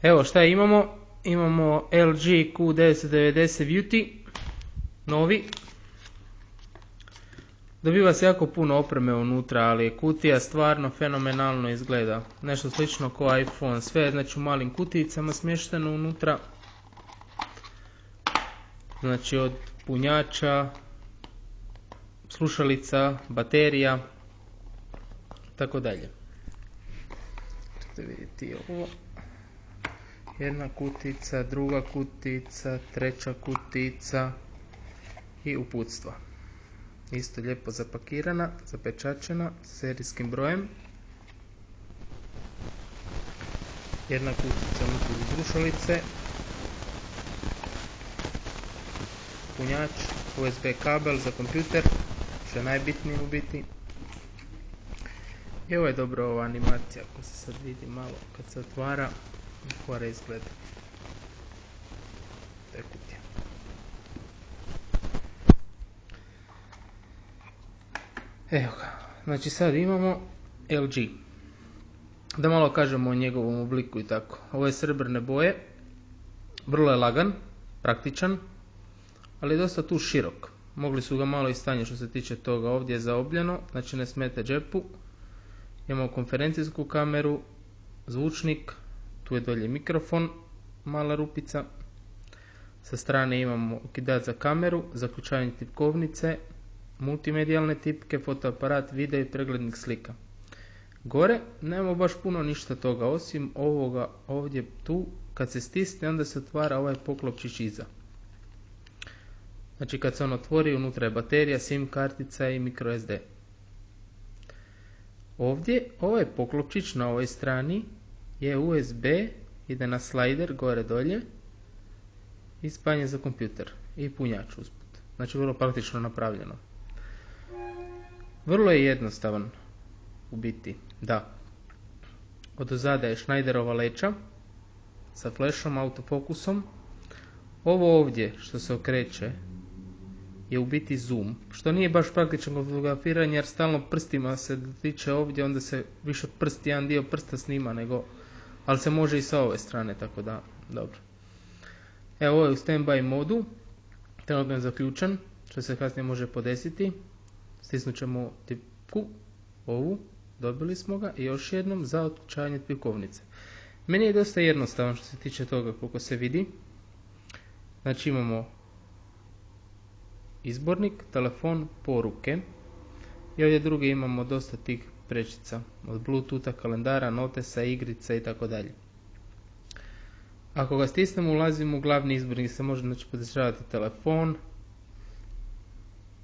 Evo šta imamo. Imamo LG Q1090 Beauty. Novi. Dobiva se jako puno opreme unutra, ali kutija stvarno fenomenalno izgleda. Nešto slično kao iPhone. Sve je znači u malim kutijicama smješteno unutra. Znači od punjača, slušalica, baterija, tako dalje. Možete vidjeti ovo. Jedna kutica, druga kutica, treća kutica i uputstva. Isto lijepo zapakirana, zapečačena, serijskim brojem. Jedna kutica unutra za slušalice. Punjač, USB kabel za kompjuter, što je najbitnije u biti. I ovo je dobro ova animacija, ako se sad vidi malo, kad se otvara, gore izgleda. To je kutija. Evo ga, znači sad imamo LG. Da malo kažemo o njegovom obliku i tako. Ovo je srebrne boje, vrlo je lagan, praktičan, ali je dosta tu širok. Mogli su ga malo istanjiti što se tiče toga. Ovdje je zaobljeno, znači ne smeta džepu. Imamo konferencijsku kameru, zvučnik, tu je dolje mikrofon, mala rupica. Sa strane imamo okidač za kameru, zaključavanje tipkovnice, multimedijalne tipke, fotoaparat, video i preglednik slika. Gore nemamo baš puno ništa toga, osim ovoga ovdje tu, kad se stisne onda se otvara ovaj poklopčić iza. Znači kad se on otvori, unutra je baterija, SIM kartica i microSD. Ovdje, ovaj poklopčić na ovoj strani je USB, ide na slider gore dolje i spajanje za kompjuter i punjač usput. Znači vrlo praktično napravljeno. Vrlo je jednostavan u biti, da. Odozada je Schneiderova leća sa flashom, autofokusom. Ovo ovdje što se okreće je u biti zoom, što nije baš praktično kod fotografiranja jer stalno prstima se dotiče ovdje, onda se više jedan dio prsta snima nego, ali se može i sa ove strane, tako da, dobro. Evo, ovo je u standby modu, trenutno je zaključen, što se kasnije može podesiti. Stisnut ćemo tipku, ovu, dobili smo ga i još jednom za otključavanje tipkovnice. Meni je dosta jednostavan što se tiče toga koliko se vidi. Znači imamo izbornik, telefon, poruke i ovdje drugi imamo dosta tih prečica od Bluetootha, kalendara, notesa, igrica i tako dalje. Ako ga stisnemo ulazimo u glavni izbornik gdje se može znači podešavati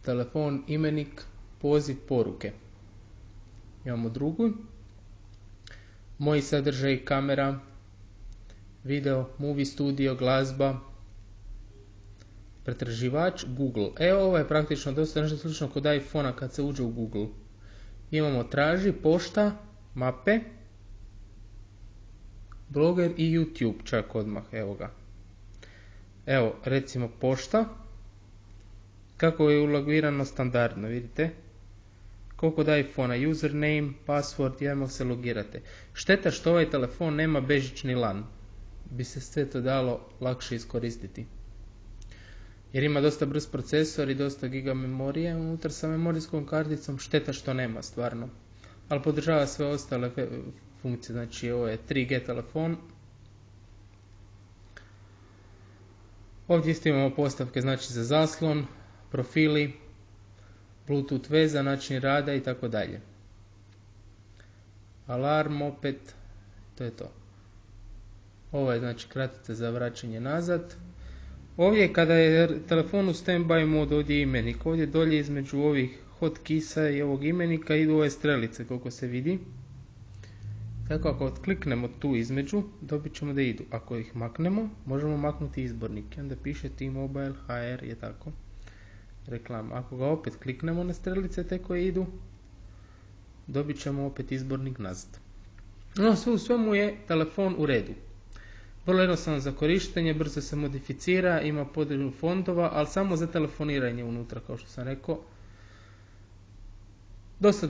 telefon, imenik, poziv, poruke. Imamo drugu, moji sadržaji, kamera, video, movie studio, glazba, pretraživač, Google. Evo ovo je praktično dosta nešto slično kod iPhone-a kad se uđe u Google. Imamo traži, pošta, mape, bloger i YouTube čak odmah, evo ga. Evo recimo pošta, kako je ulogirano standardno, vidite. Kao kod iPhone-a, username, password i odmah se logirate. Šteta što ovaj telefon nema bežični LAN, bi se sve to dalo lakše iskoristiti. Jer ima dosta brz procesor i dosta giga memorije unutar sa memorijskom karticom, šteta što nema stvarno. Ali podržava sve ostale funkcije, znači ovo je 3G telefon. Ovdje isto imamo postavke znači za zaslon, profili, Bluetooth veza, način rada i tako dalje. Alarm opet, to je to. Ovo je znači kratica za vraćanje nazad. Ovdje kada je telefon u standby modu, ovdje je imenik. Ovdje dolje između ovih hotkeysa i ovog imenika idu ove strelice koliko se vidi. Tako ako kliknemo tu između, dobit ćemo da idu. Ako ih maknemo, možemo maknuti izbornik. Onda piše T-Mobile, HR je tako. Reklama. Ako ga opet kliknemo na strelice te koje idu, dobit ćemo opet izbornik nazad. No, sve u svemu je telefon u redu. Vrlo jednostavno za korištenje, brzo se modificira, ima podjelu fondova, ali samo za telefoniranje unutra, kao što sam rekao. Dosta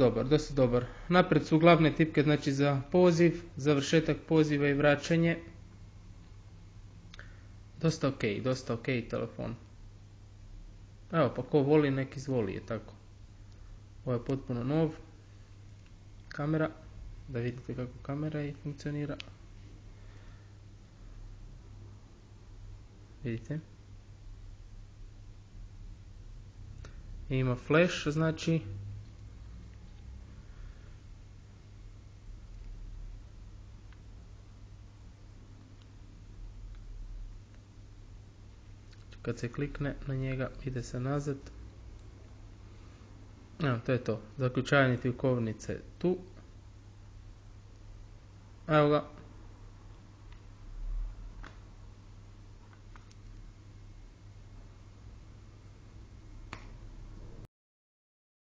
dobar. Naprijed su glavne tipke, znači za poziv, završetak poziva i vraćanje. dosta ok telefon. Evo, pa ko voli, nek izvoli, je tako. Ovo je potpuno nov. Kamera, da vidite kako kamera i funkcionira. Vidite. Ima flash, znači. Kad se klikne na njega, ide se nazad. Evo, to je to. Zaključavanje tljkovnice tu. Evo ga.